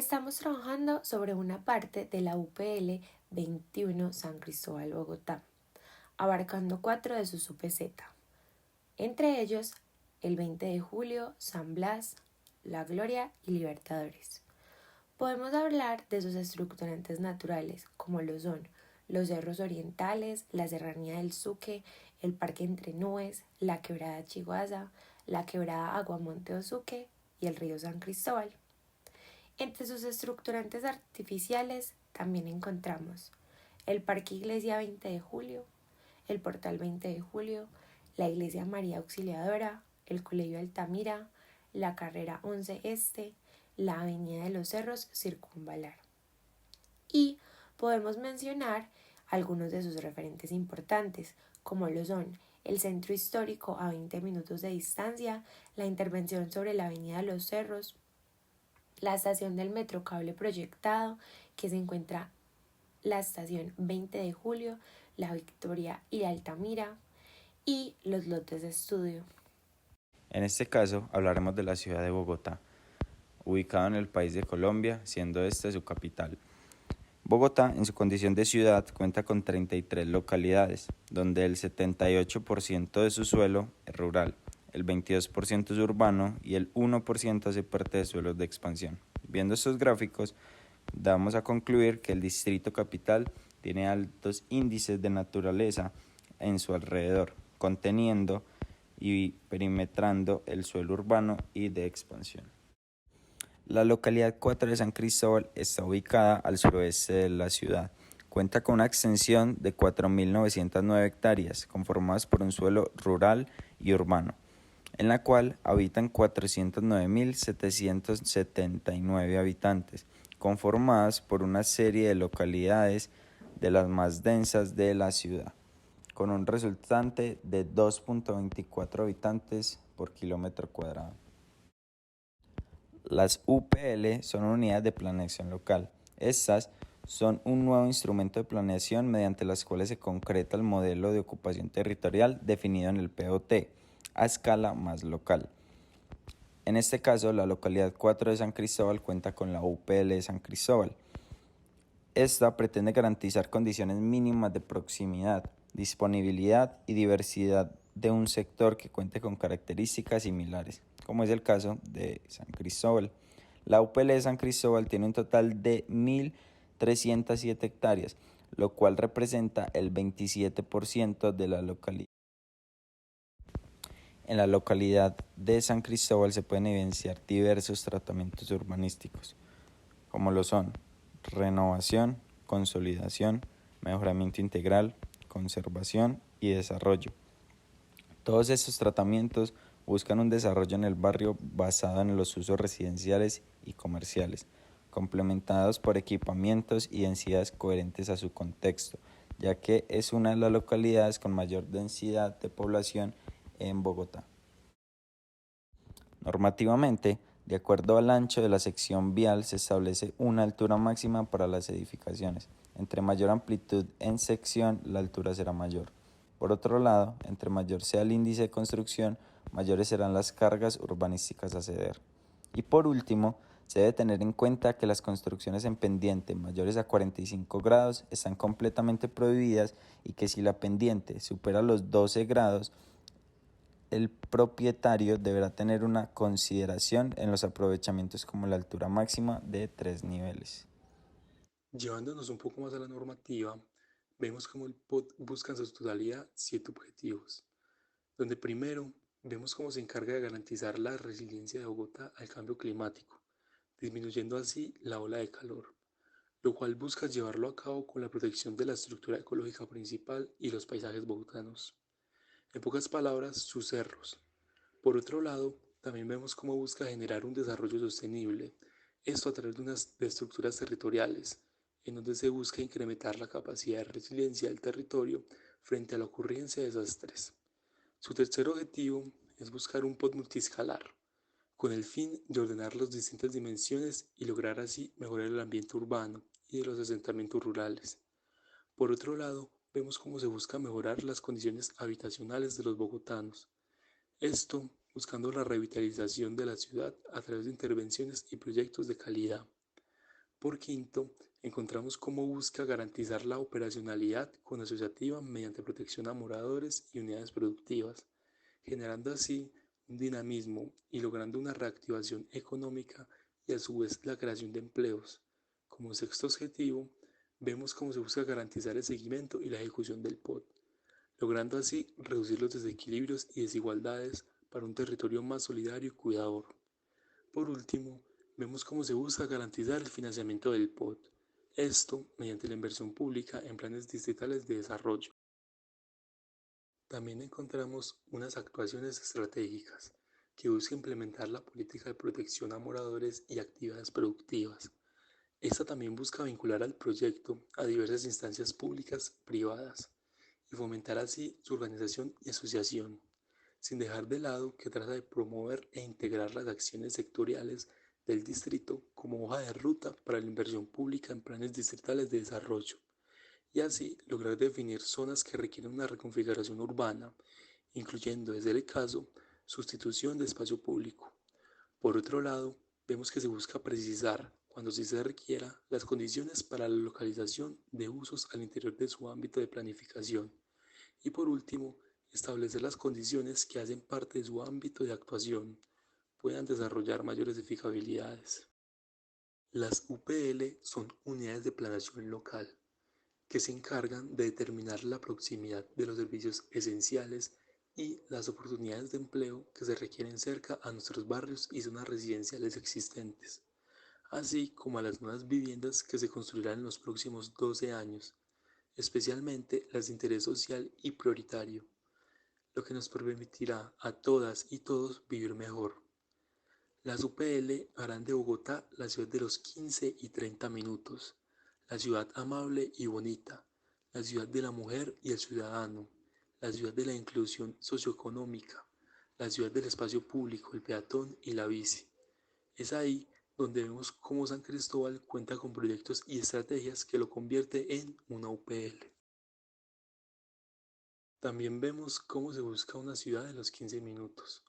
Estamos trabajando sobre una parte de la UPL 21 San Cristóbal Bogotá, abarcando 4 de sus UPZ, entre ellos el 20 de julio, San Blas, La Gloria y Libertadores. Podemos hablar de sus estructurantes naturales, como lo son los cerros orientales, la serranía del Suque, el Parque Entre Nubes, la quebrada Chiguaza, la quebrada Aguamonte Osuque y el río San Cristóbal. Entre sus estructurantes artificiales también encontramos el Parque Iglesia 20 de Julio, el Portal 20 de Julio, la Iglesia María Auxiliadora, el Colegio Altamira, la Carrera 11 Este, la Avenida de los Cerros Circunvalar. Y podemos mencionar algunos de sus referentes importantes, como lo son el centro histórico a 20 minutos de distancia, la intervención sobre la Avenida de los Cerros, la estación del metro cable proyectado, que se encuentra la estación 20 de julio, la Victoria y Altamira, y los lotes de estudio. En este caso hablaremos de la ciudad de Bogotá, ubicada en el país de Colombia, siendo esta su capital. Bogotá, en su condición de ciudad, cuenta con 33 localidades, donde el 78% de su suelo es rural, el 22% es urbano y el 1% hace parte de suelos de expansión. Viendo estos gráficos, damos a concluir que el distrito capital tiene altos índices de naturaleza en su alrededor, conteniendo y perimetrando el suelo urbano y de expansión. La localidad 4 de San Cristóbal está ubicada al suroeste de la ciudad. Cuenta con una extensión de 4.909 hectáreas, conformadas por un suelo rural y urbano, en la cual habitan 409.779 habitantes, conformadas por una serie de localidades de las más densas de la ciudad, con un resultante de 2.24 habitantes por kilómetro cuadrado. Las UPL son unidades de planeación local. Estas son un nuevo instrumento de planeación mediante las cuales se concreta el modelo de ocupación territorial definido en el POT a escala más local. En este caso, la localidad 4 de San Cristóbal cuenta con la UPL de San Cristóbal. Esta pretende garantizar condiciones mínimas de proximidad, disponibilidad y diversidad de un sector que cuente con características similares, como es el caso de San Cristóbal. La UPL de San Cristóbal tiene un total de 1.307 hectáreas, lo cual representa el 27% de la localidad. En la localidad de San Cristóbal se pueden evidenciar diversos tratamientos urbanísticos, como lo son renovación, consolidación, mejoramiento integral, conservación y desarrollo. Todos estos tratamientos buscan un desarrollo en el barrio basado en los usos residenciales y comerciales, complementados por equipamientos y densidades coherentes a su contexto, ya que es una de las localidades con mayor densidad de población en Bogotá. Normativamente, de acuerdo al ancho de la sección vial, se establece una altura máxima para las edificaciones. Entre mayor amplitud en sección, la altura será mayor. Por otro lado, entre mayor sea el índice de construcción, mayores serán las cargas urbanísticas a ceder. Y por último, se debe tener en cuenta que las construcciones en pendiente mayores a 45 grados están completamente prohibidas y que si la pendiente supera los 12 grados, el propietario deberá tener una consideración en los aprovechamientos como la altura máxima de 3 niveles. Llevándonos un poco más a la normativa, vemos cómo el POT busca en su totalidad 7 objetivos, donde primero vemos cómo se encarga de garantizar la resiliencia de Bogotá al cambio climático, disminuyendo así la ola de calor, lo cual busca llevarlo a cabo con la protección de la estructura ecológica principal y los paisajes bogotanos. En pocas palabras, sus cerros. Por otro lado, también vemos cómo busca generar un desarrollo sostenible, esto a través de estructuras territoriales, en donde se busca incrementar la capacidad de resiliencia del territorio frente a la ocurrencia de desastres. Su tercer objetivo es buscar un POT multiscalar, con el fin de ordenar las distintas dimensiones y lograr así mejorar el ambiente urbano y de los asentamientos rurales. Por otro lado, vemos cómo se busca mejorar las condiciones habitacionales de los bogotanos, esto buscando la revitalización de la ciudad a través de intervenciones y proyectos de calidad. Por quinto, encontramos cómo busca garantizar la operacionalidad con asociativa mediante protección a moradores y unidades productivas, generando así un dinamismo y logrando una reactivación económica y a su vez la creación de empleos. Como sexto objetivo, vemos cómo se busca garantizar el seguimiento y la ejecución del POT, logrando así reducir los desequilibrios y desigualdades para un territorio más solidario y cuidador. Por último, vemos cómo se busca garantizar el financiamiento del POT, esto mediante la inversión pública en planes distritales de desarrollo. También encontramos unas actuaciones estratégicas que buscan implementar la política de protección a moradores y actividades productivas. Esta también busca vincular al proyecto a diversas instancias públicas, privadas, y fomentar así su organización y asociación, sin dejar de lado que trata de promover e integrar las acciones sectoriales del distrito como hoja de ruta para la inversión pública en planes distritales de desarrollo, y así lograr definir zonas que requieren una reconfiguración urbana, incluyendo, desde el caso, sustitución de espacio público. Por otro lado, vemos que se busca precisar, cuando sí se requiera, las condiciones para la localización de usos al interior de su ámbito de planificación. Y por último, establecer las condiciones que hacen parte de su ámbito de actuación puedan desarrollar mayores edificabilidades. Las UPL son unidades de planeación local que se encargan de determinar la proximidad de los servicios esenciales y las oportunidades de empleo que se requieren cerca a nuestros barrios y zonas residenciales existentes, así como a las nuevas viviendas que se construirán en los próximos 12 años, especialmente las de interés social y prioritario, lo que nos permitirá a todas y todos vivir mejor. Las UPL harán de Bogotá la ciudad de los 15 y 30 minutos, la ciudad amable y bonita, la ciudad de la mujer y el ciudadano, la ciudad de la inclusión socioeconómica, la ciudad del espacio público, el peatón y la bici. Es ahí donde vemos cómo San Cristóbal cuenta con proyectos y estrategias que lo convierte en una UPL. También vemos cómo se busca una ciudad de los 15 minutos,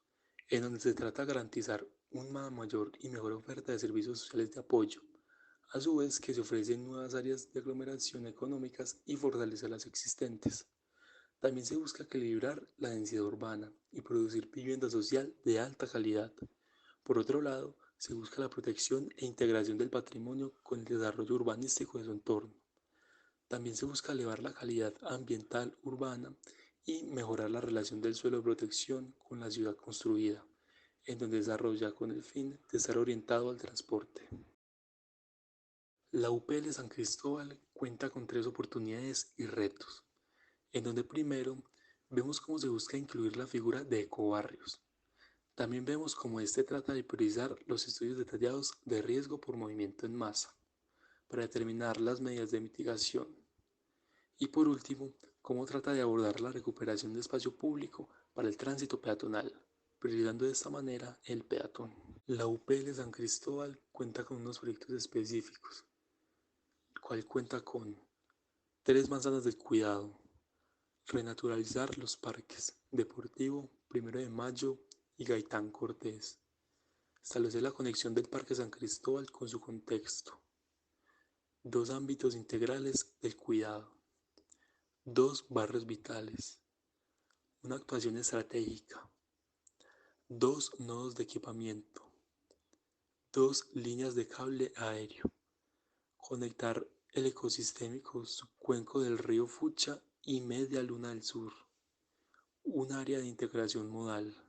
en donde se trata de garantizar una mayor y mejor oferta de servicios sociales de apoyo, a su vez que se ofrecen nuevas áreas de aglomeración económicas y fortalecer las existentes. También se busca equilibrar la densidad urbana y producir vivienda social de alta calidad. Por otro lado, se busca la protección e integración del patrimonio con el desarrollo urbanístico de su entorno. También se busca elevar la calidad ambiental urbana y mejorar la relación del suelo de protección con la ciudad construida, en donde desarrolla con el fin de estar orientado al transporte. La UPL San Cristóbal cuenta con tres oportunidades y retos, en donde primero vemos cómo se busca incluir la figura de ecobarrios. También vemos cómo este trata de priorizar los estudios detallados de riesgo por movimiento en masa, para determinar las medidas de mitigación. Y por último, cómo trata de abordar la recuperación de espacio público para el tránsito peatonal, priorizando de esta manera el peatón. La UPL San Cristóbal cuenta con unos proyectos específicos, el cual cuenta con tres manzanas del cuidado, renaturalizar los parques Deportivo, Primero de Mayo y Gaitán Cortés, establecer la conexión del Parque San Cristóbal con su contexto, dos ámbitos integrales del cuidado, dos barrios vitales, una actuación estratégica, dos nodos de equipamiento, dos líneas de cable aéreo, conectar el ecosistémico subcuenco del río Fucha y Media Luna del Sur, un área de integración modal.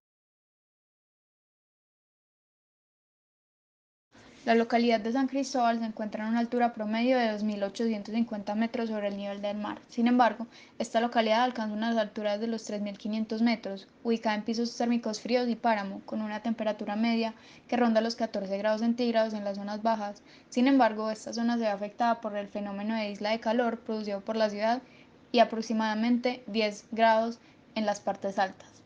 La localidad de San Cristóbal se encuentra a una altura promedio de 2.850 metros sobre el nivel del mar. Sin embargo, esta localidad alcanza unas alturas de los 3.500 metros, ubicada en pisos térmicos fríos y páramo, con una temperatura media que ronda los 14 grados centígrados en las zonas bajas. Sin embargo, esta zona se ve afectada por el fenómeno de isla de calor producido por la ciudad y aproximadamente 10 grados en las partes altas.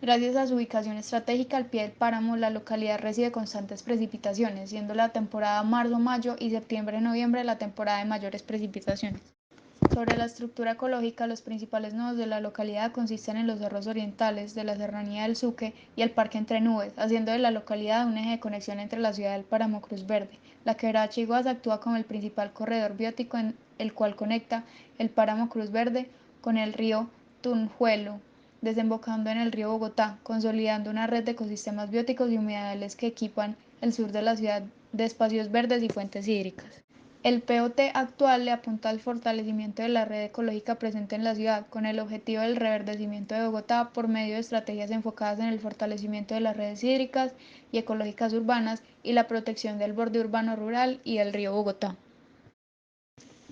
Gracias a su ubicación estratégica al pie del páramo, la localidad recibe constantes precipitaciones, siendo la temporada marzo-mayo y septiembre-noviembre la temporada de mayores precipitaciones. Sobre la estructura ecológica, los principales nodos de la localidad consisten en los cerros orientales de la Serranía del Suque y el Parque Entre Nubes, haciendo de la localidad un eje de conexión entre la ciudad del Páramo Cruz Verde. La quebrada Chiguasa actúa como el principal corredor biótico en el cual conecta el Páramo Cruz Verde con el río Tunjuelo, desembocando en el río Bogotá, consolidando una red de ecosistemas bióticos y humedales que equipan el sur de la ciudad de espacios verdes y fuentes hídricas. El POT actual le apunta al fortalecimiento de la red ecológica presente en la ciudad, con el objetivo del reverdecimiento de Bogotá por medio de estrategias enfocadas en el fortalecimiento de las redes hídricas y ecológicas urbanas y la protección del borde urbano rural y del río Bogotá.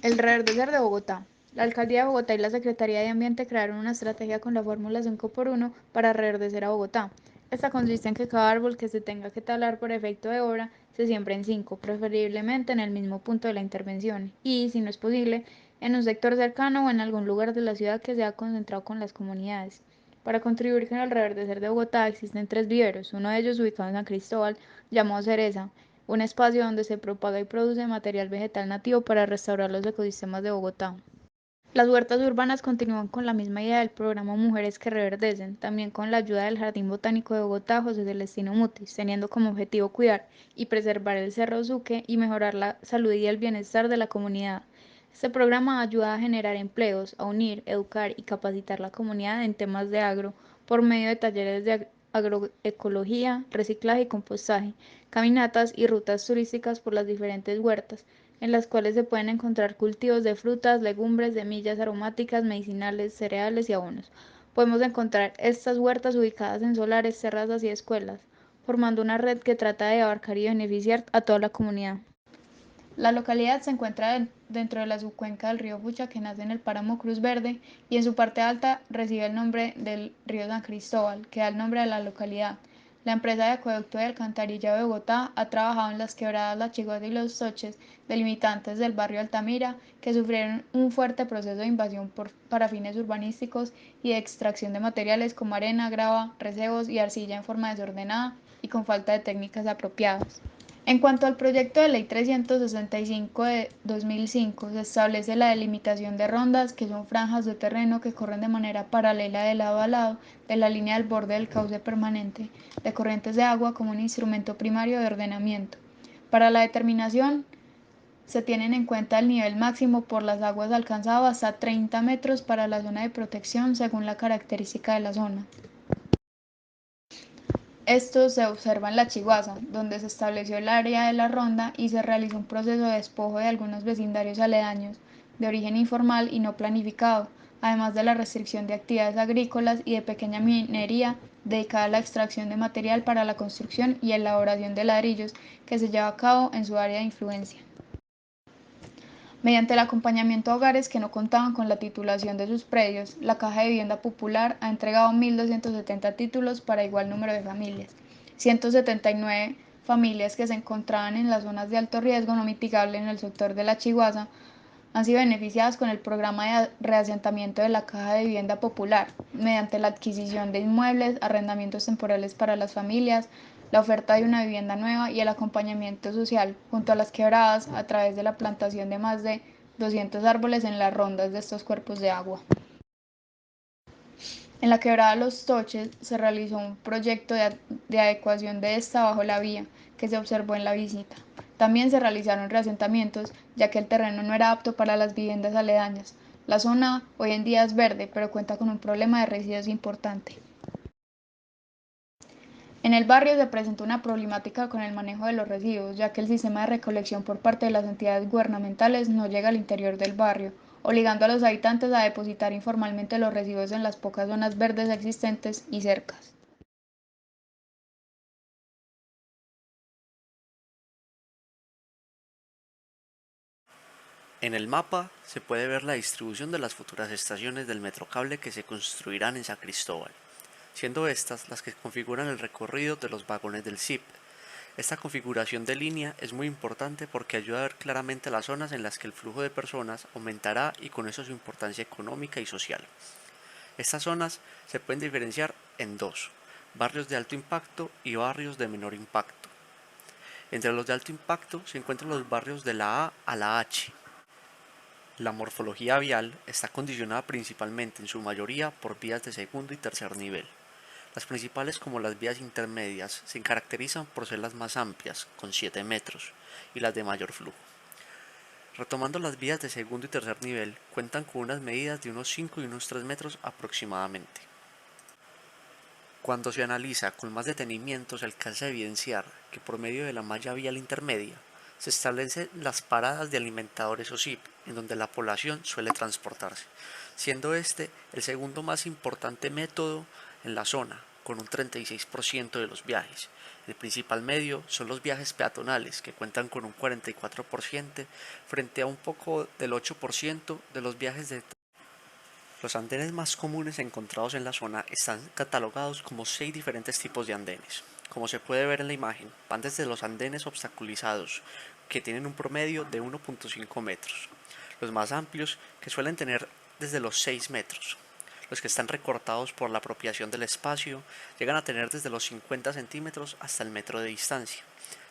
El reverdecer de Bogotá. La Alcaldía de Bogotá y la Secretaría de Ambiente crearon una estrategia con la fórmula 5x1 para reverdecer a Bogotá. Esta consiste en que cada árbol que se tenga que talar por efecto de obra se siembre en 5, preferiblemente en el mismo punto de la intervención y, si no es posible, en un sector cercano o en algún lugar de la ciudad que sea concentrado con las comunidades. Para contribuir con el reverdecer de Bogotá existen 3 viveros, uno de ellos ubicado en San Cristóbal, llamado Cereza, un espacio donde se propaga y produce material vegetal nativo para restaurar los ecosistemas de Bogotá. Las huertas urbanas continúan con la misma idea del programa Mujeres que Reverdecen, también con la ayuda del Jardín Botánico de Bogotá, José Celestino Mutis, teniendo como objetivo cuidar y preservar el Cerro Suque y mejorar la salud y el bienestar de la comunidad. Este programa ayuda a generar empleos, a unir, educar y capacitar a la comunidad en temas de agro por medio de talleres de agroecología, reciclaje y compostaje, caminatas y rutas turísticas por las diferentes huertas, en las cuales se pueden encontrar cultivos de frutas, legumbres, semillas aromáticas, medicinales, cereales y abonos. Podemos encontrar estas huertas ubicadas en solares, terrazas y escuelas, formando una red que trata de abarcar y beneficiar a toda la comunidad. La localidad se encuentra dentro de la subcuenca del río Fucha que nace en el páramo Cruz Verde y en su parte alta recibe el nombre del río San Cristóbal, que da el nombre a la localidad. La empresa de acueducto y alcantarillado de Bogotá ha trabajado en las quebradas La Chiguasa y Los Toches, delimitantes del barrio Altamira, que sufrieron un fuerte proceso de invasión para fines urbanísticos y de extracción de materiales como arena, grava, recebos y arcilla en forma desordenada y con falta de técnicas apropiadas. En cuanto al proyecto de ley 365 de 2005, se establece la delimitación de rondas, que son franjas de terreno que corren de manera paralela de lado a lado de la línea del borde del cauce permanente de corrientes de agua como un instrumento primario de ordenamiento. Para la determinación se tienen en cuenta el nivel máximo por las aguas alcanzado hasta 30 metros para la zona de protección según la característica de la zona. Esto se observa en la Chiguasa, donde se estableció el área de la ronda y se realizó un proceso de despojo de algunos vecindarios aledaños, de origen informal y no planificado, además de la restricción de actividades agrícolas y de pequeña minería dedicada a la extracción de material para la construcción y elaboración de ladrillos que se lleva a cabo en su área de influencia. Mediante el acompañamiento a hogares que no contaban con la titulación de sus predios, la Caja de Vivienda Popular ha entregado 1.270 títulos para igual número de familias. 179 familias que se encontraban en las zonas de alto riesgo no mitigable en el sector de la Chiguasa han sido beneficiadas con el programa de reasentamiento de la Caja de Vivienda Popular, mediante la adquisición de inmuebles, arrendamientos temporales para las familias, la oferta de una vivienda nueva y el acompañamiento social junto a las quebradas a través de la plantación de más de 200 árboles en las rondas de estos cuerpos de agua. En la quebrada Los Toches se realizó un proyecto de adecuación de esta bajo la vía, que se observó en la visita. También se realizaron reasentamientos, ya que el terreno no era apto para las viviendas aledañas. La zona hoy en día es verde, pero cuenta con un problema de residuos importante. En el barrio se presentó una problemática con el manejo de los residuos, ya que el sistema de recolección por parte de las entidades gubernamentales no llega al interior del barrio, obligando a los habitantes a depositar informalmente los residuos en las pocas zonas verdes existentes y cercas. En el mapa se puede ver la distribución de las futuras estaciones del Metrocable que se construirán en San Cristóbal, siendo estas las que configuran el recorrido de los vagones del SIP. Esta configuración de línea es muy importante porque ayuda a ver claramente las zonas en las que el flujo de personas aumentará y con eso su importancia económica y social. Estas zonas se pueden diferenciar en dos: barrios de alto impacto y barrios de menor impacto. Entre los de alto impacto se encuentran los barrios de la A a la H. La morfología vial está condicionada principalmente en su mayoría por vías de segundo y tercer nivel. Las principales, como las vías intermedias, se caracterizan por ser las más amplias, con 7 metros, y las de mayor flujo. Retomando, las vías de segundo y tercer nivel cuentan con unas medidas de unos 5 y unos 3 metros aproximadamente. Cuando se analiza con más detenimiento, se alcanza a evidenciar que por medio de la malla vial intermedia se establecen las paradas de alimentadores o SIP, en donde la población suele transportarse, siendo este el segundo más importante método en la zona, con un 36% de los viajes. El principal medio son los viajes peatonales, que cuentan con un 44%, frente a un poco del 8% de los viajes de... Los andenes más comunes encontrados en la zona están catalogados como 6 diferentes tipos de andenes. Como se puede ver en la imagen, van desde los andenes obstaculizados, que tienen un promedio de 1.5 metros, los más amplios, que suelen tener desde los 6 metros. Los que están recortados por la apropiación del espacio llegan a tener desde los 50 centímetros hasta el metro de distancia.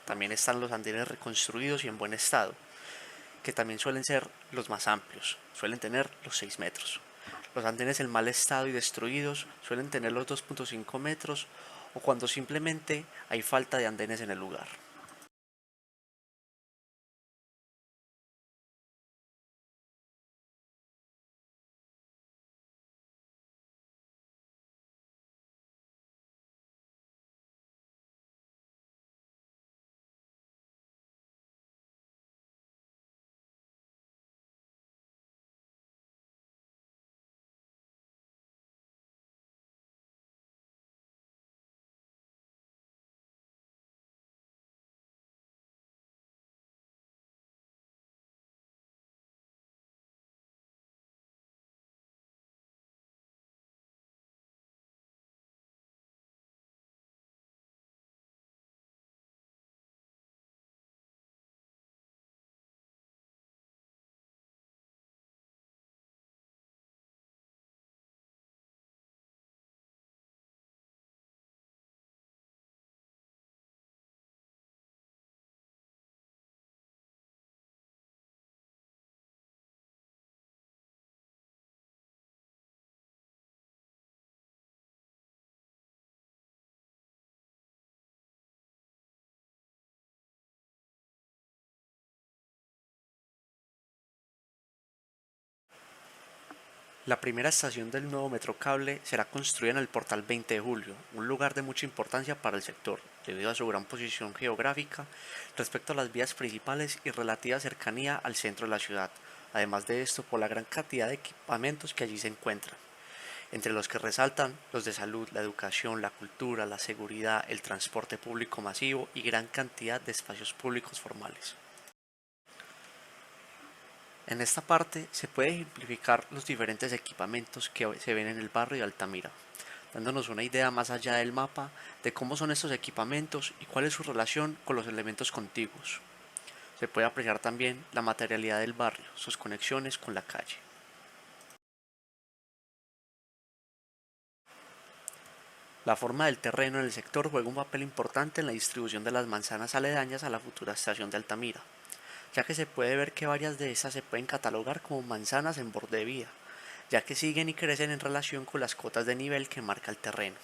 También están los andenes reconstruidos y en buen estado, que también suelen ser los más amplios, suelen tener los 6 metros. Los andenes en mal estado y destruidos suelen tener los 2.5 metros, o cuando simplemente hay falta de andenes en el lugar. La primera estación del nuevo Metrocable será construida en el Portal 20 de Julio, un lugar de mucha importancia para el sector, debido a su gran posición geográfica respecto a las vías principales y relativa cercanía al centro de la ciudad, además de esto por la gran cantidad de equipamientos que allí se encuentran, entre los que resaltan los de salud, la educación, la cultura, la seguridad, el transporte público masivo y gran cantidad de espacios públicos formales. En esta parte se puede ejemplificar los diferentes equipamientos que se ven en el barrio de Altamira, dándonos una idea más allá del mapa de cómo son estos equipamientos y cuál es su relación con los elementos contiguos. Se puede apreciar también la materialidad del barrio, sus conexiones con la calle. La forma del terreno en el sector juega un papel importante en la distribución de las manzanas aledañas a la futura estación de Altamira, ya que se puede ver que varias de estas se pueden catalogar como manzanas en borde de vía, ya que siguen y crecen en relación con las cotas de nivel que marca el terreno.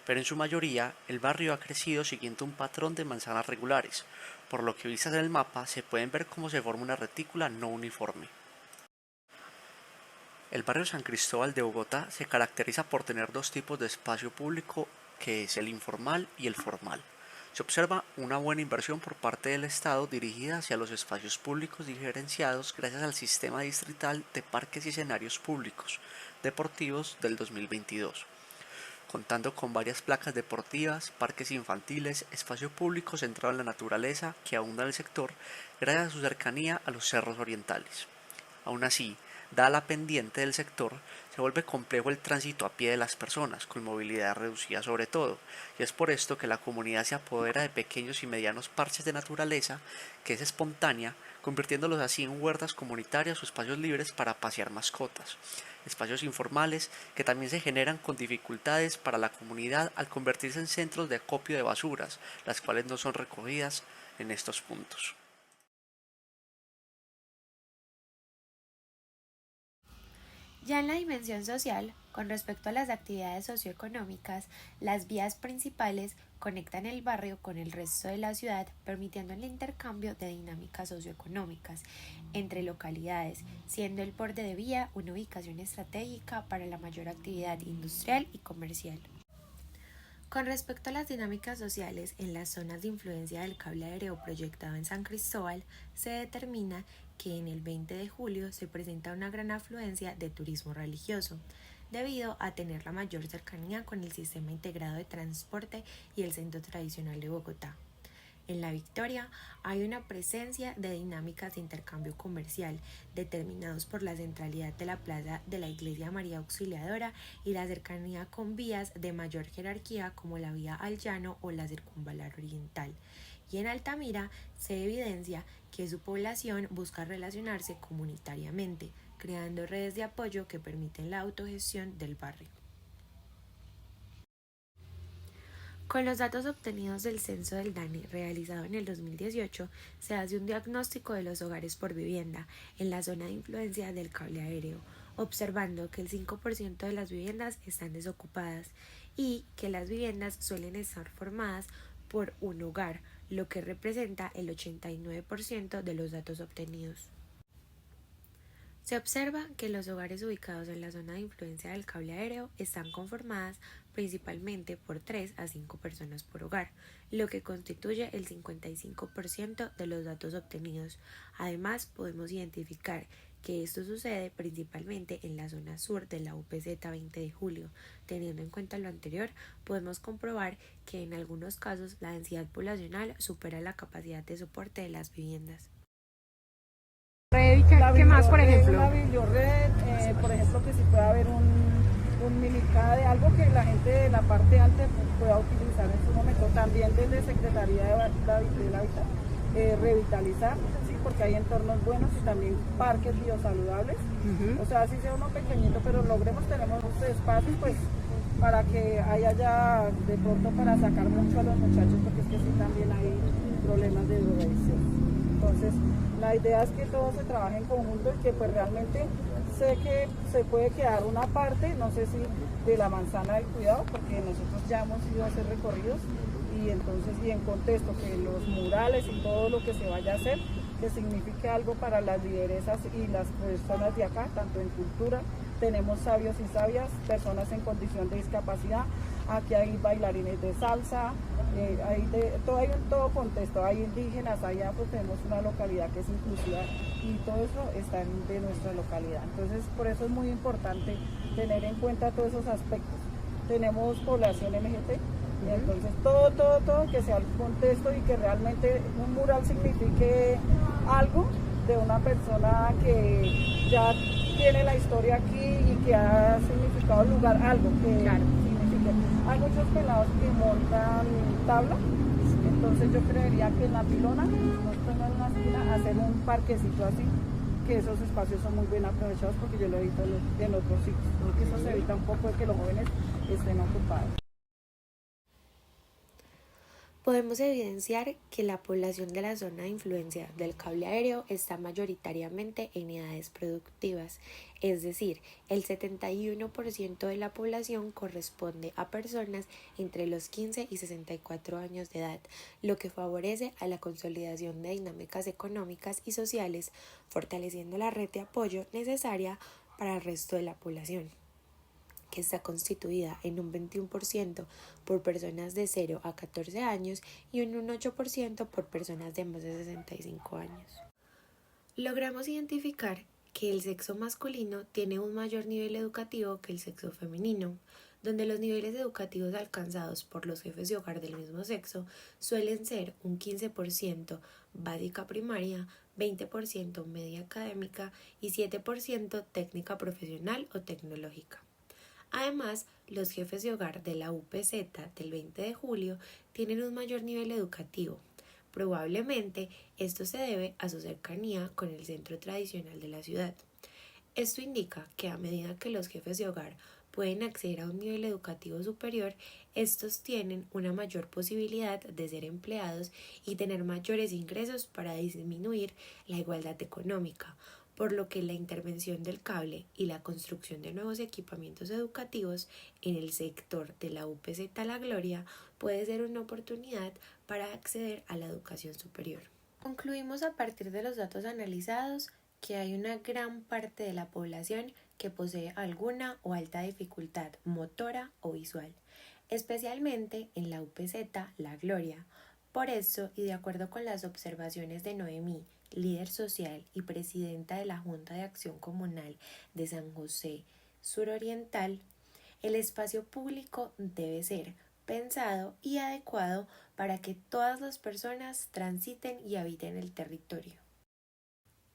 Pero en su mayoría, el barrio ha crecido siguiendo un patrón de manzanas regulares, por lo que vistas en el mapa se pueden ver cómo se forma una retícula no uniforme. El barrio San Cristóbal de Bogotá se caracteriza por tener dos tipos de espacio público, que es el informal y el formal. Se observa una buena inversión por parte del Estado dirigida hacia los espacios públicos diferenciados gracias al sistema distrital de parques y escenarios públicos deportivos del 2022, contando con varias placas deportivas, parques infantiles, espacio público centrado en la naturaleza que abunda en el sector gracias a su cercanía a los cerros orientales. Aún así, dada la pendiente del sector, se vuelve complejo el tránsito a pie de las personas, con movilidad reducida sobre todo, y es por esto que la comunidad se apodera de pequeños y medianos parches de naturaleza, que es espontánea, convirtiéndolos así en huertas comunitarias o espacios libres para pasear mascotas, espacios informales que también se generan con dificultades para la comunidad al convertirse en centros de acopio de basuras, las cuales no son recogidas en estos puntos. Ya en la dimensión social, con respecto a las actividades socioeconómicas, las vías principales conectan el barrio con el resto de la ciudad, permitiendo el intercambio de dinámicas socioeconómicas entre localidades, siendo el borde de vía una ubicación estratégica para la mayor actividad industrial y comercial. Con respecto a las dinámicas sociales en las zonas de influencia del cable aéreo proyectado en San Cristóbal, se determina que en el 20 de julio se presenta una gran afluencia de turismo religioso, debido a tener la mayor cercanía con el sistema integrado de transporte y el centro tradicional de Bogotá. En La Victoria hay una presencia de dinámicas de intercambio comercial determinados por la centralidad de la plaza de la Iglesia María Auxiliadora y la cercanía con vías de mayor jerarquía como la vía al Llano o la Circunvalar Oriental. Y en Altamira se evidencia que su población busca relacionarse comunitariamente, creando redes de apoyo que permiten la autogestión del barrio. Con los datos obtenidos del censo del DANE realizado en el 2018, se hace un diagnóstico de los hogares por vivienda en la zona de influencia del cable aéreo, observando que el 5% de las viviendas están desocupadas y que las viviendas suelen estar formadas por un hogar, lo que representa el 89% de los datos obtenidos. Se observa que los hogares ubicados en la zona de influencia del cable aéreo están conformadas principalmente por 3 a 5 personas por hogar, lo que constituye el 55% de los datos obtenidos. Además, podemos identificar que esto sucede principalmente en la zona sur de la UPZ 20 de julio. Teniendo en cuenta lo anterior, podemos comprobar que en algunos casos la densidad poblacional supera la capacidad de soporte de las viviendas. ¿Qué más, por ejemplo? Una bibliored, por ejemplo, que si puede haber un minicade, algo que la gente de la parte alta pueda utilizar en su momento. También desde Secretaría de Hábitat, revitalizar, ¿sí? Porque hay entornos buenos y también parques biosaludables. O sea, así sea uno pequeñito, pero tenemos espacios pues para que haya ya de pronto para sacar mucho a los muchachos, porque es que sí también hay problemas de drogadicción. Entonces, la idea es que todos se trabaje en conjunto y que pues realmente sé que se puede quedar una parte, no sé si de la manzana del cuidado, porque nosotros ya hemos ido a hacer recorridos y entonces y en contexto que los murales y todo lo que se vaya a hacer, que signifique algo para las lideresas y las personas de acá, tanto en cultura, tenemos sabios y sabias, personas en condición de discapacidad, aquí hay bailarines de salsa, hay todo contexto, hay indígenas, allá pues tenemos una localidad que es inclusiva y todo eso está de nuestra localidad. Entonces por eso es muy importante tener en cuenta todos esos aspectos. Tenemos población MGT, entonces todo que sea el contexto y que realmente un mural signifique algo de una persona que ya tiene la historia aquí y que ha significado el lugar, algo que signifique. Hay muchos pelados que montan tabla, entonces yo creería que en la pilona, nosotros en una esquina, hacer un parquecito así, que esos espacios son muy bien aprovechados porque yo lo he visto en otros sitios, porque eso se evita un poco de que los jóvenes estén ocupados. Podemos evidenciar que la población de la zona de influencia del cable aéreo está mayoritariamente en edades productivas, es decir, el 71% de la población corresponde a personas entre los 15 y 64 años de edad, lo que favorece a la consolidación de dinámicas económicas y sociales, fortaleciendo la red de apoyo necesaria para el resto de la población, que está constituida en un 21% por personas de 0 a 14 años y en un 8% por personas de más de 65 años. Logramos identificar que el sexo masculino tiene un mayor nivel educativo que el sexo femenino, donde los niveles educativos alcanzados por los jefes de hogar del mismo sexo suelen ser un 15% básica primaria, 20% media académica y 7% técnica profesional o tecnológica. Además, los jefes de hogar de la UPZ del 20 de julio tienen un mayor nivel educativo. Probablemente esto se debe a su cercanía con el centro tradicional de la ciudad. Esto indica que a medida que los jefes de hogar pueden acceder a un nivel educativo superior, estos tienen una mayor posibilidad de ser empleados y tener mayores ingresos para disminuir la igualdad económica, por lo que la intervención del cable y la construcción de nuevos equipamientos educativos en el sector de la UPZ La Gloria puede ser una oportunidad para acceder a la educación superior. Concluimos a partir de los datos analizados que hay una gran parte de la población que posee alguna o alta dificultad motora o visual, especialmente en la UPZ La Gloria. Por eso, y de acuerdo con las observaciones de Noemí, líder social y presidenta de la Junta de Acción Comunal de San José Suroriental, el espacio público debe ser pensado y adecuado para que todas las personas transiten y habiten el territorio.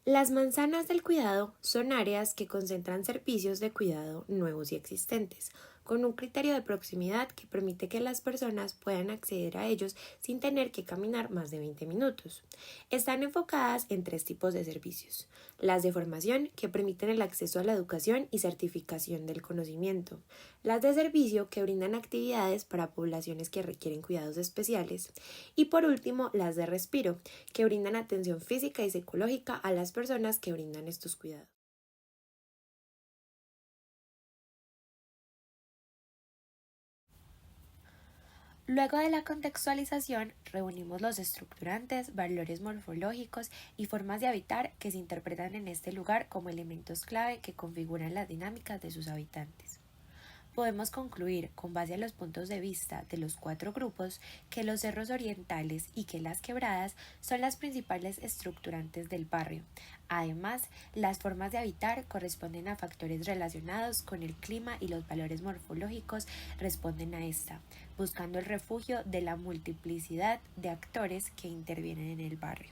Las manzanas del cuidado son áreas que concentran servicios de cuidado nuevos y existentes, con un criterio de proximidad que permite que las personas puedan acceder a ellos sin tener que caminar más de 20 minutos. Están enfocadas en 3 tipos de servicios: las de formación, que permiten el acceso a la educación y certificación del conocimiento; las de servicio, que brindan actividades para poblaciones que requieren cuidados especiales; y por último, las de respiro, que brindan atención física y psicológica a las personas que brindan estos cuidados. Luego de la contextualización, reunimos los estructurantes, valores morfológicos y formas de habitar que se interpretan en este lugar como elementos clave que configuran las dinámicas de sus habitantes. Podemos concluir, con base a los puntos de vista de los 4 grupos, que los cerros orientales y que las quebradas son las principales estructurantes del barrio. Además, las formas de habitar corresponden a factores relacionados con el clima y los valores morfológicos responden a esta, buscando el refugio de la multiplicidad de actores que intervienen en el barrio.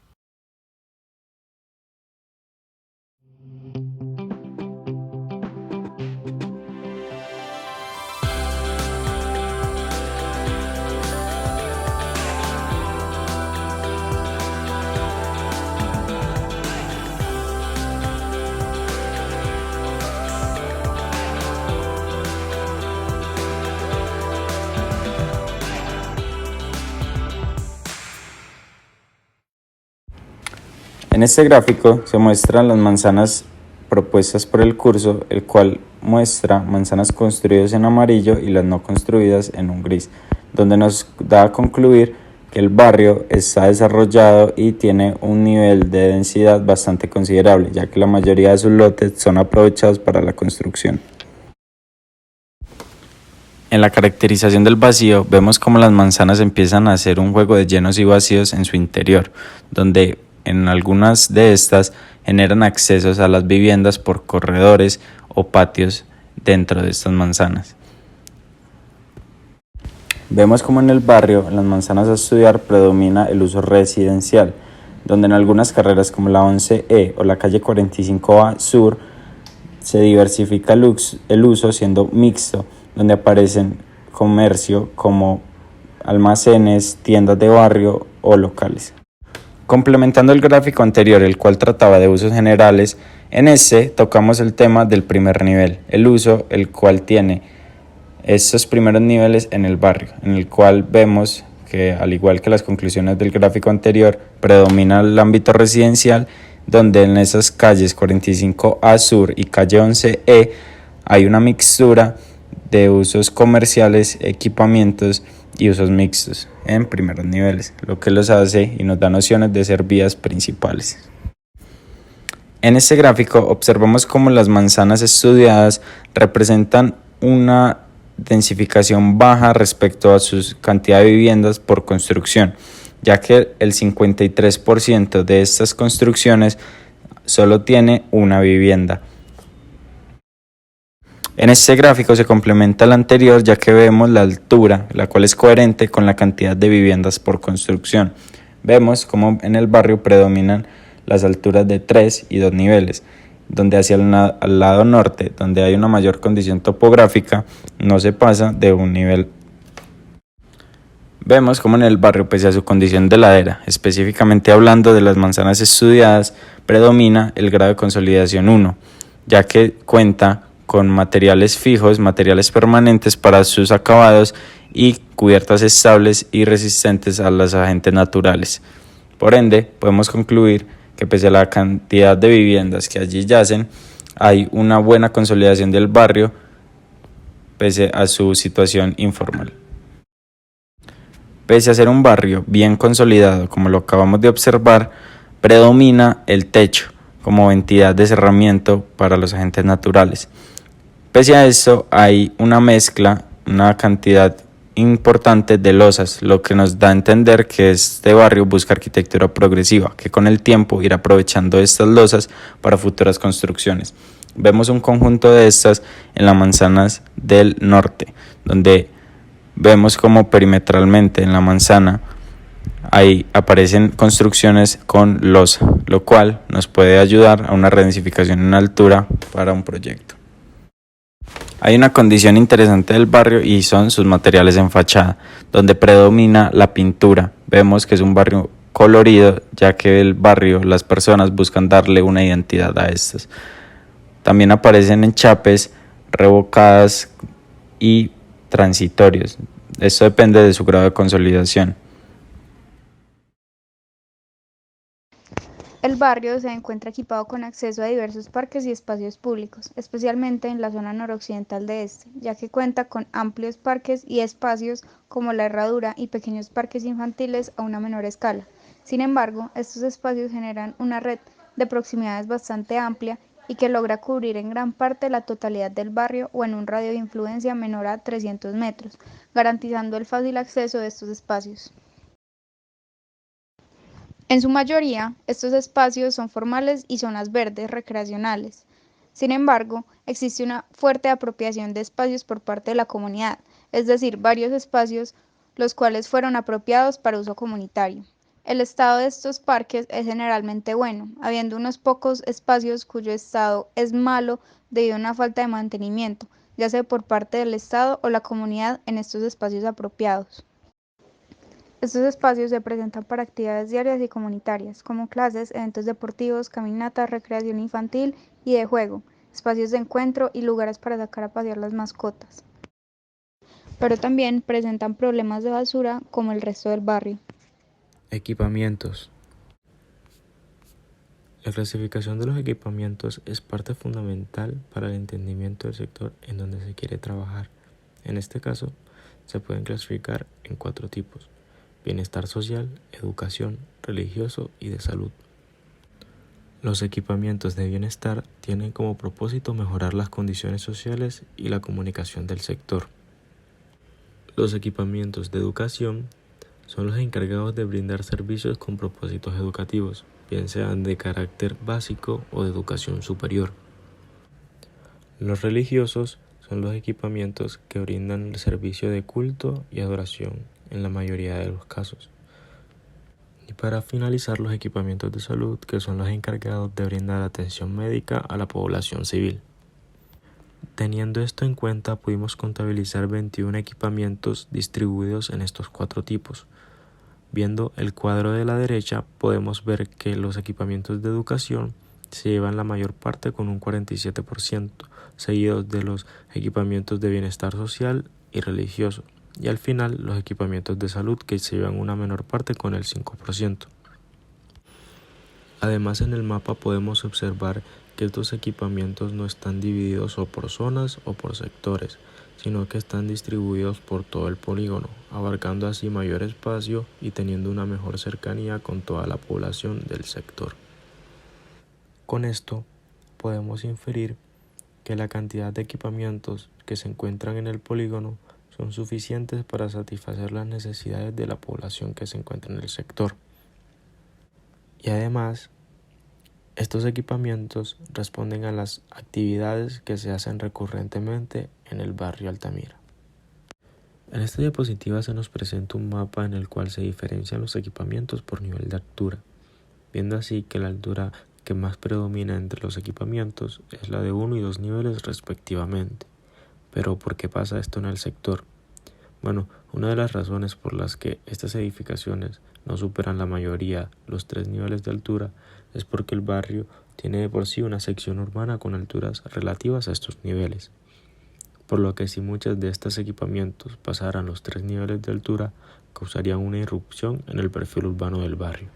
En este gráfico se muestran las manzanas propuestas por el curso, el cual muestra manzanas construidas en amarillo y las no construidas en un gris, donde nos da a concluir que el barrio está desarrollado y tiene un nivel de densidad bastante considerable, ya que la mayoría de sus lotes son aprovechados para la construcción. En la caracterización del vacío vemos cómo las manzanas empiezan a hacer un juego de llenos y vacíos en su interior, donde en algunas de estas generan accesos a las viviendas por corredores o patios dentro de estas manzanas. Vemos como en el barrio, en las manzanas a estudiar, predomina el uso residencial, donde en algunas carreras como la 11E o la calle 45A Sur se diversifica el uso siendo mixto, donde aparecen comercio como almacenes, tiendas de barrio o locales. Complementando el gráfico anterior, el cual trataba de usos generales, en este tocamos el tema del primer nivel, el uso el cual tiene estos primeros niveles en el barrio, en el cual vemos que, al igual que las conclusiones del gráfico anterior, predomina el ámbito residencial, donde en esas calles 45A Sur y calle 11E hay una mixtura de usos comerciales, equipamientos y usos mixtos en primeros niveles, lo que los hace y nos da nociones de ser vías principales. En este gráfico observamos cómo las manzanas estudiadas representan una densificación baja respecto a su cantidad de viviendas por construcción, ya que el 53% de estas construcciones solo tiene una vivienda. En este gráfico se complementa el anterior, ya que vemos la altura, la cual es coherente con la cantidad de viviendas por construcción. Vemos cómo en el barrio predominan las alturas de 3 y 2 niveles, donde hacia al lado norte, donde hay una mayor condición topográfica, no se pasa de un nivel. Vemos cómo en el barrio, pese a su condición de ladera, específicamente hablando de las manzanas estudiadas, predomina el grado de consolidación 1, ya que cuenta con materiales fijos, materiales permanentes para sus acabados y cubiertas estables y resistentes a los agentes naturales. Por ende, podemos concluir que pese a la cantidad de viviendas que allí yacen, hay una buena consolidación del barrio pese a su situación informal. Pese a ser un barrio bien consolidado, como lo acabamos de observar, predomina el techo como entidad de cerramiento para los agentes naturales. Pese a esto, hay una mezcla, una cantidad importante de losas, lo que nos da a entender que este barrio busca arquitectura progresiva, que con el tiempo irá aprovechando estas losas para futuras construcciones. Vemos un conjunto de estas en las manzanas del norte, donde vemos como perimetralmente en la manzana ahí aparecen construcciones con losa, lo cual nos puede ayudar a una redensificación en altura para un proyecto. Hay una condición interesante del barrio y son sus materiales en fachada, donde predomina la pintura. Vemos que es un barrio colorido, ya que el barrio, las personas buscan darle una identidad a estas. También aparecen enchapes, revocadas y transitorios. Esto depende de su grado de consolidación. El barrio se encuentra equipado con acceso a diversos parques y espacios públicos, especialmente en la zona noroccidental de este, ya que cuenta con amplios parques y espacios como la Herradura y pequeños parques infantiles a una menor escala. Sin embargo, estos espacios generan una red de proximidades bastante amplia y que logra cubrir en gran parte la totalidad del barrio o en un radio de influencia menor a 300 metros, garantizando el fácil acceso de estos espacios. En su mayoría, estos espacios son formales y zonas verdes recreacionales. Sin embargo, existe una fuerte apropiación de espacios por parte de la comunidad, es decir, varios espacios los cuales fueron apropiados para uso comunitario. El estado de estos parques es generalmente bueno, habiendo unos pocos espacios cuyo estado es malo debido a una falta de mantenimiento, ya sea por parte del Estado o la comunidad en estos espacios apropiados. Estos espacios se presentan para actividades diarias y comunitarias, como clases, eventos deportivos, caminatas, recreación infantil y de juego, espacios de encuentro y lugares para sacar a pasear las mascotas. Pero también presentan problemas de basura como el resto del barrio. Equipamientos. La clasificación de los equipamientos es parte fundamental para el entendimiento del sector en donde se quiere trabajar. En este caso, se pueden clasificar en 4 tipos: bienestar social, educación, religioso y de salud. Los equipamientos de bienestar tienen como propósito mejorar las condiciones sociales y la comunicación del sector. Los equipamientos de educación son los encargados de brindar servicios con propósitos educativos, bien sean de carácter básico o de educación superior. Los religiosos son los equipamientos que brindan el servicio de culto y adoración en la mayoría de los casos. Y para finalizar, los equipamientos de salud, que son los encargados de brindar atención médica a la población civil. Teniendo esto en cuenta, pudimos contabilizar 21 equipamientos distribuidos en estos 4 tipos. Viendo el cuadro de la derecha, podemos ver que los equipamientos de educación se llevan la mayor parte con un 47%, seguidos de los equipamientos de bienestar social y religioso, y al final los equipamientos de salud, que se llevan una menor parte con el 5%. Además, en el mapa podemos observar que estos equipamientos no están divididos o por zonas o por sectores, sino que están distribuidos por todo el polígono, abarcando así mayor espacio y teniendo una mejor cercanía con toda la población del sector. Con esto podemos inferir que la cantidad de equipamientos que se encuentran en el polígono son suficientes para satisfacer las necesidades de la población que se encuentra en el sector. Y además, estos equipamientos responden a las actividades que se hacen recurrentemente en el barrio Altamira. En esta diapositiva se nos presenta un mapa en el cual se diferencian los equipamientos por nivel de altura, viendo así que la altura que más predomina entre los equipamientos es la de 1 y 2 niveles respectivamente. Pero ¿por qué pasa esto en el sector? Bueno, una de las razones por las que estas edificaciones no superan la mayoría los 3 niveles de altura es porque el barrio tiene de por sí una sección urbana con alturas relativas a estos niveles, por lo que si muchos de estos equipamientos pasaran los 3 niveles de altura, causarían una irrupción en el perfil urbano del barrio.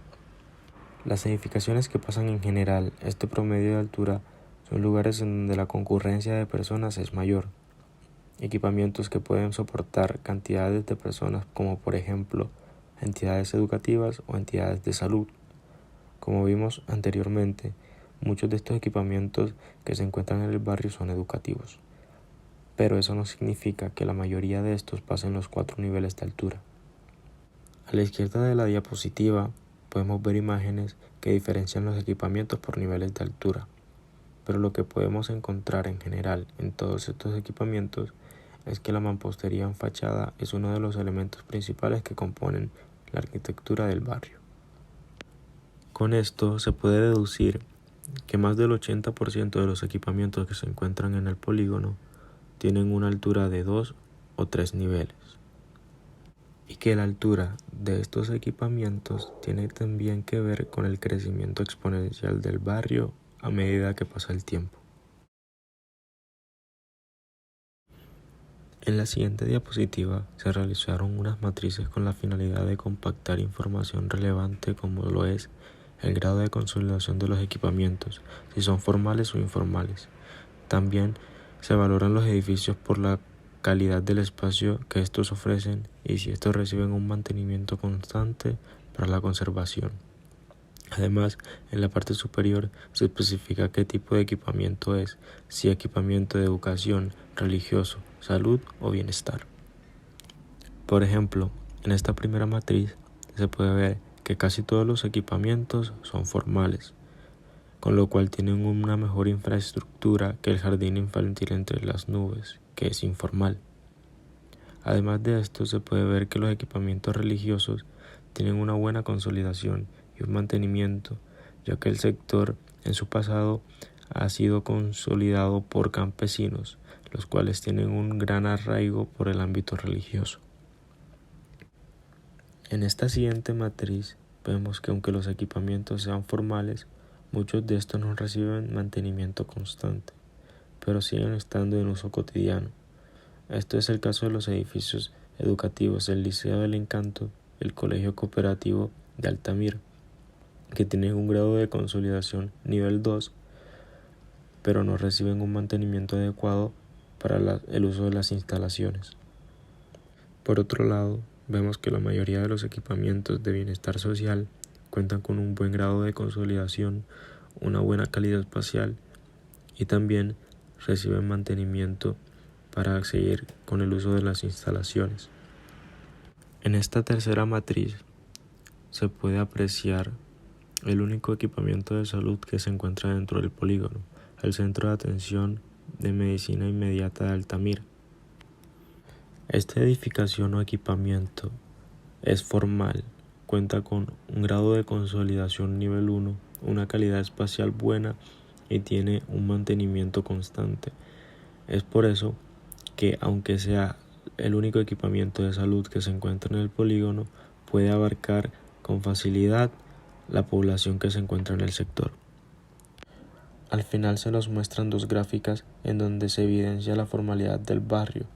Las edificaciones que pasan en general este promedio de altura son lugares en donde la concurrencia de personas es mayor. Equipamientos que pueden soportar cantidades de personas como por ejemplo entidades educativas o entidades de salud. Como vimos anteriormente, muchos de estos equipamientos que se encuentran en el barrio son educativos, pero eso no significa que la mayoría de estos pasen los 4 niveles de altura. A la izquierda de la diapositiva podemos ver imágenes que diferencian los equipamientos por niveles de altura, pero lo que podemos encontrar en general en todos estos equipamientos es que la mampostería en fachada es uno de los elementos principales que componen la arquitectura del barrio. Con esto se puede deducir que más del 80% de los equipamientos que se encuentran en el polígono tienen una altura de 2 o 3 niveles, y que la altura de estos equipamientos tiene también que ver con el crecimiento exponencial del barrio a medida que pasa el tiempo. En la siguiente diapositiva se realizaron unas matrices con la finalidad de compactar información relevante como lo es el grado de consolidación de los equipamientos, si son formales o informales. También se valoran los edificios por la calidad del espacio que estos ofrecen y si estos reciben un mantenimiento constante para la conservación. Además, en la parte superior se especifica qué tipo de equipamiento es, si equipamiento de educación, religioso, salud o bienestar. Por ejemplo, en esta primera matriz se puede ver que casi todos los equipamientos son formales, con lo cual tienen una mejor infraestructura que el jardín infantil entre las nubes, que es informal. Además de esto, se puede ver que los equipamientos religiosos tienen una buena consolidación y un mantenimiento, ya que el sector en su pasado ha sido consolidado por campesinos, los cuales tienen un gran arraigo por el ámbito religioso. En esta siguiente matriz vemos que aunque los equipamientos sean formales, muchos de estos no reciben mantenimiento constante, pero siguen estando en uso cotidiano. Esto es el caso de los edificios educativos del Liceo del Encanto y el Colegio Cooperativo de Altamira, que tienen un grado de consolidación nivel 2, pero no reciben un mantenimiento adecuado para el uso de las instalaciones. Por otro lado, vemos que la mayoría de los equipamientos de bienestar social cuentan con un buen grado de consolidación, una buena calidad espacial y también reciben mantenimiento para seguir con el uso de las instalaciones. En esta tercera matriz se puede apreciar el único equipamiento de salud que se encuentra dentro del polígono, el Centro de Atención de Medicina Inmediata de Altamira. Esta edificación o equipamiento es formal, cuenta con un grado de consolidación nivel 1, una calidad espacial buena y tiene un mantenimiento constante. Es por eso que, aunque sea el único equipamiento de salud que se encuentra en el polígono, puede abarcar con facilidad la población que se encuentra en el sector. Al final se nos muestran dos gráficas en donde se evidencia la formalidad del barrio,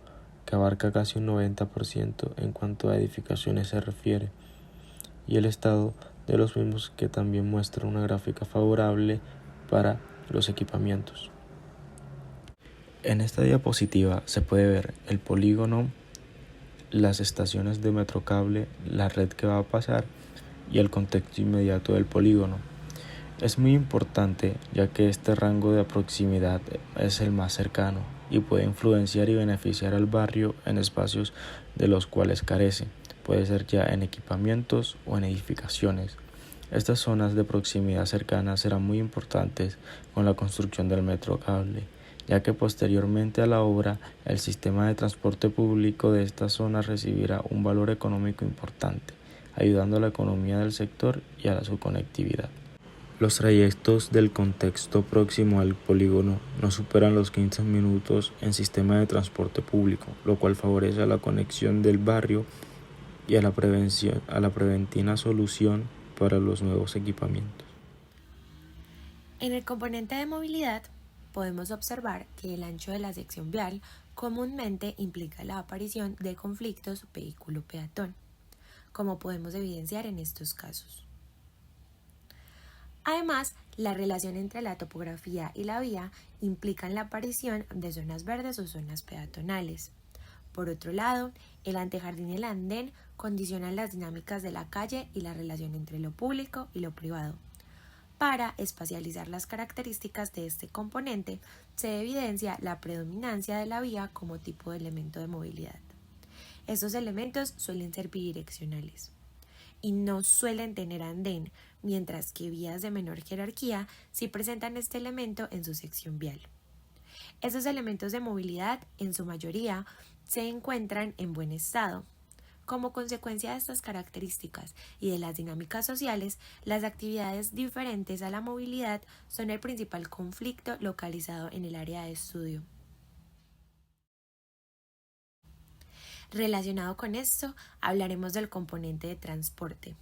que abarca casi un 90% en cuanto a edificaciones se refiere, y el estado de los mismos, que también muestra una gráfica favorable para los equipamientos. En esta diapositiva se puede ver el polígono, las estaciones de Metrocable, la red que va a pasar y el contexto inmediato del polígono. Es muy importante ya que este rango de proximidad es el más cercano y puede influenciar y beneficiar al barrio en espacios de los cuales carece, puede ser ya en equipamientos o en edificaciones. Estas zonas de proximidad cercana serán muy importantes con la construcción del Metrocable, ya que posteriormente a la obra el sistema de transporte público de esta zona recibirá un valor económico importante, ayudando a la economía del sector y a su conectividad. Los trayectos del contexto próximo al polígono no superan los 15 minutos en sistema de transporte público, lo cual favorece a la conexión del barrio y a la preventiva solución para los nuevos equipamientos. En el componente de movilidad, podemos observar que el ancho de la sección vial comúnmente implica la aparición de conflictos vehículo-peatón, como podemos evidenciar en estos casos. Además, la relación entre la topografía y la vía implican la aparición de zonas verdes o zonas peatonales. Por otro lado, el antejardín y el andén condicionan las dinámicas de la calle y la relación entre lo público y lo privado. Para espacializar las características de este componente, se evidencia la predominancia de la vía como tipo de elemento de movilidad. Estos elementos suelen ser bidireccionales y no suelen tener andén, mientras que vías de menor jerarquía sí presentan este elemento en su sección vial. Estos elementos de movilidad, en su mayoría, se encuentran en buen estado. Como consecuencia de estas características y de las dinámicas sociales, las actividades diferentes a la movilidad son el principal conflicto localizado en el área de estudio. Relacionado con esto, hablaremos del componente de transporte,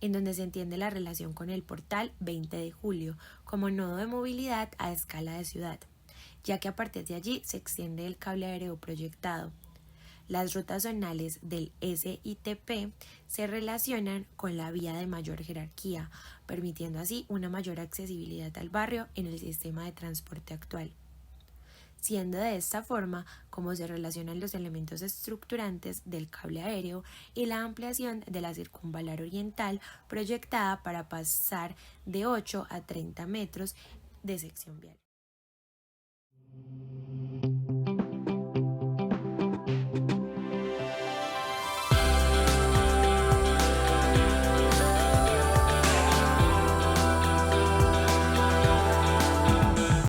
en donde se entiende la relación con el portal 20 de julio como nodo de movilidad a escala de ciudad, ya que a partir de allí se extiende el cable aéreo proyectado. Las rutas zonales del SITP se relacionan con la vía de mayor jerarquía, permitiendo así una mayor accesibilidad al barrio en el sistema de transporte actual. Siendo de esta forma como se relacionan los elementos estructurantes del cable aéreo y la ampliación de la circunvalar oriental proyectada para pasar de 8 a 30 metros de sección vial.